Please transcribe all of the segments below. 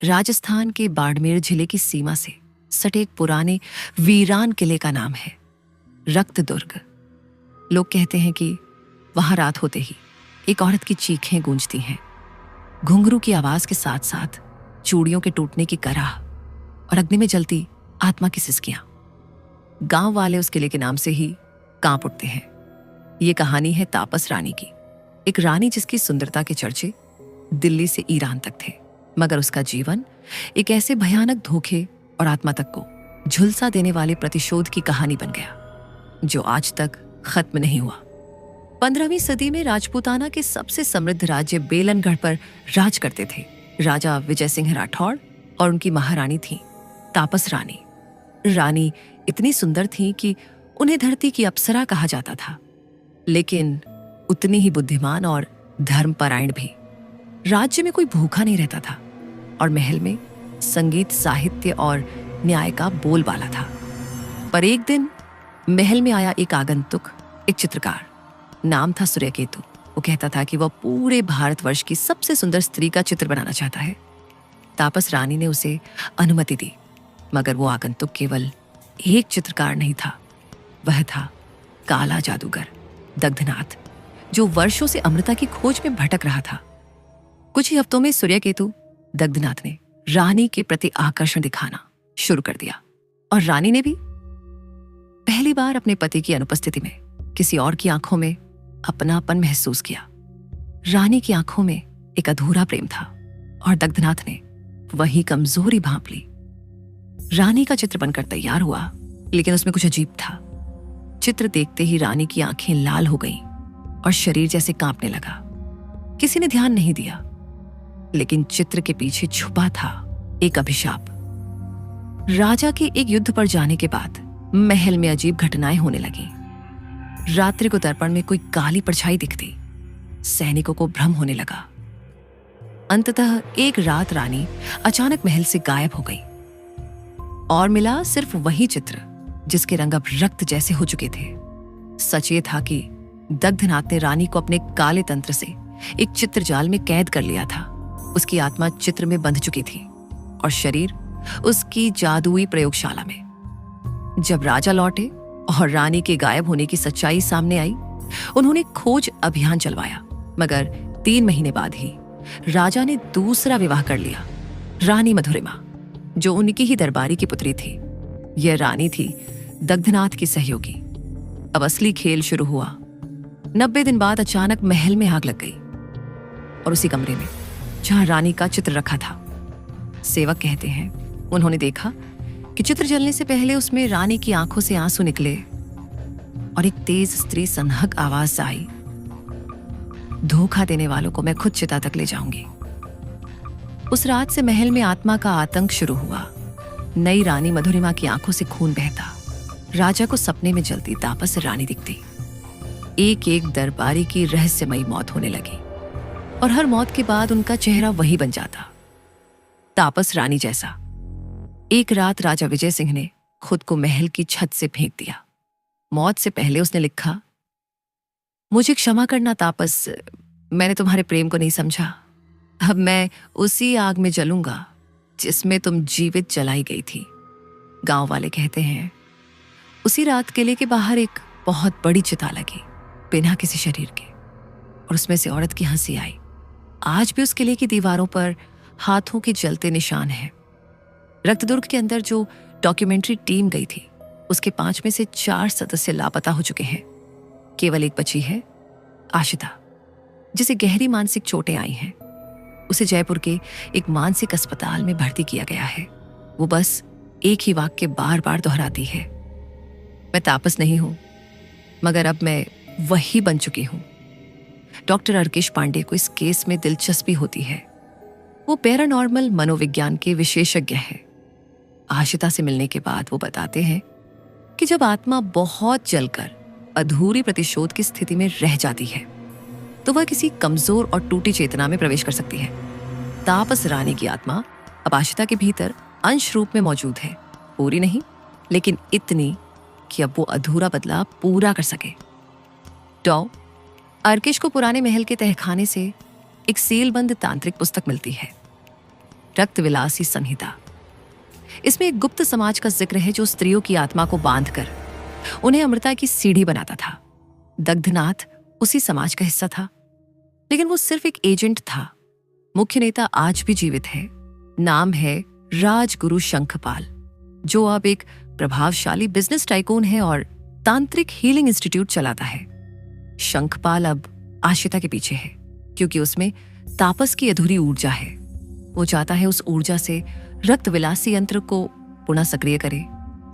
राजस्थान के बाड़मेर जिले की सीमा से सटे एक पुराने वीरान किले का नाम है रक्त दुर्ग। लोग कहते हैं कि वहां रात होते ही एक औरत की चीखें गूंजती हैं, घुंघरू की आवाज के साथ साथ चूड़ियों के टूटने की कराह और अग्नि में जलती आत्मा की सिसकियां। गांव वाले उस किले के नाम से ही कांप उठते हैं। ये कहानी है तापस रानी की, एक रानी जिसकी सुंदरता के चर्चे दिल्ली से ईरान तक थे, मगर उसका जीवन एक ऐसे भयानक धोखे और आत्मा तक को झुलसा देने वाले प्रतिशोध की कहानी बन गया जो आज तक खत्म नहीं हुआ। 15वीं सदी में राजपूताना के सबसे समृद्ध राज्य बेलनगढ़ पर राज करते थे राजा विजय सिंह राठौड़ और उनकी महारानी थी तापस रानी। रानी इतनी सुंदर थी कि उन्हें धरती की अप्सरा कहा जाता था, लेकिन उतनी ही बुद्धिमान और धर्मपरायण भी। राज्य में कोई भूखा नहीं रहता था और महल में संगीत, साहित्य और न्याय का बोलबाला था। पर एक दिन महल में आया एक आगंतुक, एक चित्रकार, नाम था सूर्यकेतु। वो कहता था कि वह पूरे भारतवर्ष की सबसे सुंदर स्त्री का चित्र बनाना चाहता है। तापस रानी ने उसे अनुमति दी, मगर वो आगंतुक केवल एक चित्रकार नहीं था, वह था काला जादूगर दग्धनाथ, जो वर्षों से अमृता की खोज में भटक रहा था। कुछ ही हफ्तों में सूर्यकेतु दग्धनाथ ने रानी के प्रति आकर्षण दिखाना शुरू कर दिया और रानी ने भी पहली बार अपने पति की अनुपस्थिति में किसी और की आंखों में अपनापन महसूस किया। रानी की आंखों में एक अधूरा प्रेम था और दग्धनाथ ने वही कमजोरी भांप ली। रानी का चित्र बनकर तैयार हुआ, लेकिन उसमें कुछ अजीब था। चित्र देखते ही रानी की आंखें लाल हो गईं और शरीर जैसे कांपने लगा। किसी ने ध्यान नहीं दिया, लेकिन चित्र के पीछे छुपा था एक अभिशाप। राजा के एक युद्ध पर जाने के बाद महल में अजीब घटनाएं होने लगीं। रात्रि को दर्पण में कोई काली परछाई दिखती, सैनिकों को भ्रम होने लगा। अंततः एक रात रानी अचानक महल से गायब हो गई और मिला सिर्फ वही चित्र जिसके रंग अब रक्त जैसे हो चुके थे। सच ये था कि दग्धनाथ ने रानी को अपने काले तंत्र से एक चित्रजाल में कैद कर लिया था। उसकी आत्मा चित्र में बंध चुकी थी और शरीर उसकी जादुई प्रयोगशाला में। जब राजा लौटे और रानी के गायब होने की सच्चाई सामने आई, उन्होंने खोज अभियान चलवाया, मगर 3 महीने बाद ही राजा ने दूसरा विवाह कर लिया, रानी मधुरिमा, जो उनकी ही दरबारी की पुत्री थी। यह रानी थी दग्धनाथ की सहयोगी। अब असली खेल शुरू हुआ। 90 दिन बाद अचानक महल में आग लग गई और उसी कमरे में जहां रानी का चित्र रखा था, सेवक कहते हैं उन्होंने देखा कि चित्र जलने से पहले उसमें रानी की आंखों से आंसू निकले और एक तेज स्त्री सन्हक आवाज आई, धोखा देने वालों को मैं खुद चिता तक ले जाऊंगी। उस रात से महल में आत्मा का आतंक शुरू हुआ। नई रानी मधुरिमा की आंखों से खून बहता, राजा को सपने में जलती तापस रानी दिखती। एक एक दरबारी की रहस्यमयी मौत होने लगी और हर मौत के बाद उनका चेहरा वही बन जाता, तापस रानी जैसा। एक रात राजा विजय सिंह ने खुद को महल की छत से फेंक दिया। मौत से पहले उसने लिखा, मुझे क्षमा करना तापस, मैंने तुम्हारे प्रेम को नहीं समझा। अब मैं उसी आग में जलूंगा जिसमें तुम जीवित जलाई गई थी। गांव वाले कहते हैं उसी रात किले के बाहर एक बहुत बड़ी चिता लगी, बिना किसी शरीर के, और उसमें से औरत की हंसी आई। आज भी उस किले की दीवारों पर हाथों के जलते निशान हैं। रक्तदुर्ग के अंदर जो डॉक्यूमेंट्री टीम गई थी, उसके 5 में से 4 सदस्य लापता हो चुके हैं। केवल एक बची है, आशिता, जिसे गहरी मानसिक चोटें आई हैं। उसे जयपुर के एक मानसिक अस्पताल में भर्ती किया गया है। वो बस एक ही वाक्य बार बार दोहराती है, मैं तापस नहीं हूं, मगर अब मैं वही बन चुकी हूं। डॉक्टर अर्केश पांडे को इस केस में दिलचस्पी होती है। वो पैरानॉर्मल मनोविज्ञान के विशेषज्ञ हैं। आशिता से मिलने के बाद वो बताते हैं कि जब आत्मा बहुत जलकर अधूरी प्रतिशोध की स्थिति में रह जाती है, तो वह किसी कमजोर और टूटी चेतना में प्रवेश कर सकती है। तापस रानी की आत्मा अब आशिता के भीतर अंश रूप में मौजूद है, पूरी नहीं, लेकिन इतनी कि अब वो अधूरा बदलाव पूरा कर सके। अर्केश को पुराने महल के तहखाने से एक सीलबंद तांत्रिक पुस्तक मिलती है। रक्तविलासी संहिता। इसमें एक गुप्त समाज का जिक्र है जो स्त्रियों की आत्मा को बांधकर उन्हें अमृता की सीढ़ी बनाता था। दग्धनाथ उसी समाज का हिस्सा था, लेकिन वो सिर्फ एक एजेंट था। मुख्य नेता आज भी जीवित है। नाम है राजगुरु शंखपाल, जो अब एक प्रभावशाली बिजनेस टाइकून है और तांत्रिक हीलिंग इंस्टीट्यूट चलाता है। शंखपाल अब आशिता के पीछे है, क्योंकि उसमें तापस की अधूरी ऊर्जा है। वो चाहता है उस ऊर्जा से रक्तविलासी यंत्र को पुनः सक्रिय करे,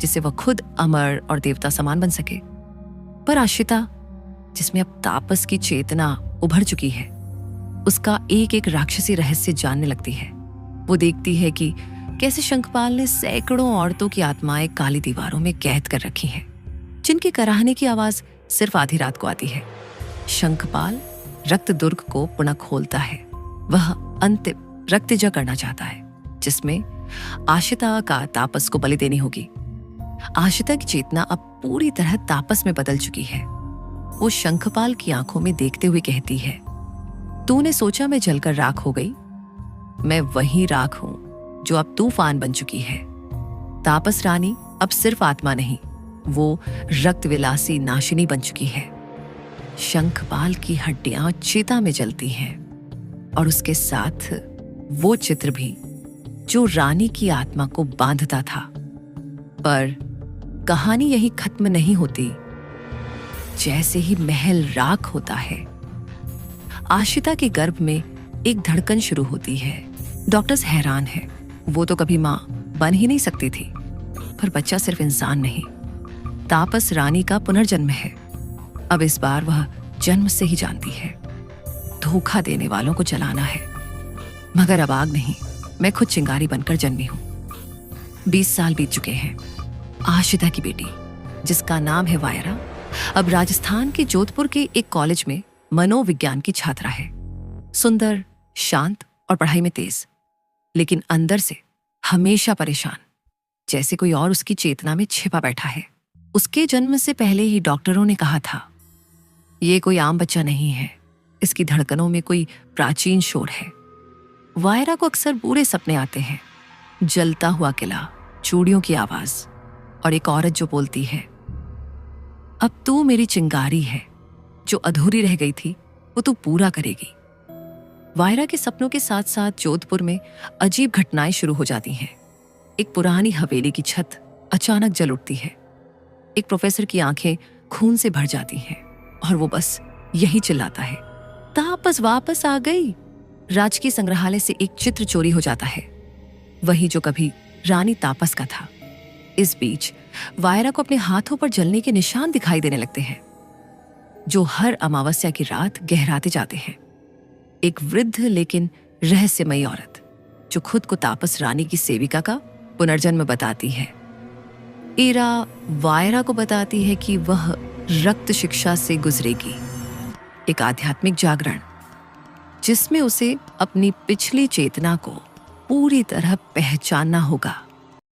जिससे वह खुद अमर और देवता समान बन सके। पर आशिता, जिसमें अब तापस की चेतना उभर चुकी है, उसका एक एक राक्षसी रहस्य जानने लगती है। वो देखती है कि कैसे शंखपाल ने सैकड़ों औरतों की आत्माएं काली दीवारों में कैद कर रखी हैं, जिनकी कराहने की आवाज सिर्फ आधी रात को आती है। शंखपाल रक्त दुर्ग को पुनः खोलता है। वह अंतिम रक्तजा करना चाहता है, जिसमें आशिता का तापस को बलि देनी होगी। आशिता की चेतना अब पूरी तरह तापस में बदल चुकी है। वो शंखपाल की आंखों में देखते हुए कहती है, तूने सोचा मैं जलकर राख हो गई? मैं वही राख हूं जो अब तूफान बन चुकी है। तापस रानी अब सिर्फ आत्मा नहीं, वो रक्तविलासी नाशिनी बन चुकी है। शंखपाल की हड्डियां चिता में जलती हैं, और उसके साथ वो चित्र भी जो रानी की आत्मा को बांधता था। पर कहानी यही खत्म नहीं होती। जैसे ही महल राख होता है, आशिता के गर्भ में एक धड़कन शुरू होती है। डॉक्टर्स हैरान हैं। वो तो कभी मां बन ही नहीं सकती थी, पर बच्चा सिर्फ इंसान नहीं, तापस रानी का पुनर्जन्म है। अब इस बार वह जन्म से ही जानती है, धोखा देने वालों को जलाना है। मगर अब आग नहीं, मैं खुद चिंगारी बनकर जन्मी हूं। 20 साल बीत चुके हैं। आशिता की बेटी, जिसका नाम है वायरा, अब राजस्थान के जोधपुर के एक कॉलेज में मनोविज्ञान की छात्रा है। सुंदर, शांत और पढ़ाई में तेज, लेकिन अंदर से हमेशा परेशान, जैसे कोई और उसकी चेतना में छिपा बैठा है। उसके जन्म से पहले ही डॉक्टरों ने कहा था, ये कोई आम बच्चा नहीं है, इसकी धड़कनों में कोई प्राचीन शोर है। वायरा को अक्सर बुरे सपने आते हैं, जलता हुआ किला, चूड़ियों की आवाज और एक औरत जो बोलती है, अब तू मेरी चिंगारी है, जो अधूरी रह गई थी वो तू पूरा करेगी। वायरा के सपनों के साथ साथ जोधपुर में अजीब घटनाएं शुरू हो जाती हैं। एक पुरानी हवेली की छत अचानक जल उठती है। एक प्रोफेसर की आंखें खून से भर जाती हैं और वो बस यही चिल्लाता है, तापस वापस आ गई। राजकीय संग्रहालय से एक चित्र चोरी हो जाता है, वही जो कभी रानी तापस का था। इस बीच वायरा को अपने हाथों पर जलने के निशान दिखाई देने लगते हैं, जो हर अमावस्या की रात गहराते जाते हैं। एक वृद्ध लेकिन रहस्यमयी औरत, जो खुद को तापस रानी की सेविका का पुनर्जन्म बताती है, ईरा वायरा को बताती है कि वह रक्त शिक्षा से गुजरेगी, एक आध्यात्मिक जागरण जिसमें उसे अपनी पिछली चेतना को पूरी तरह पहचानना होगा।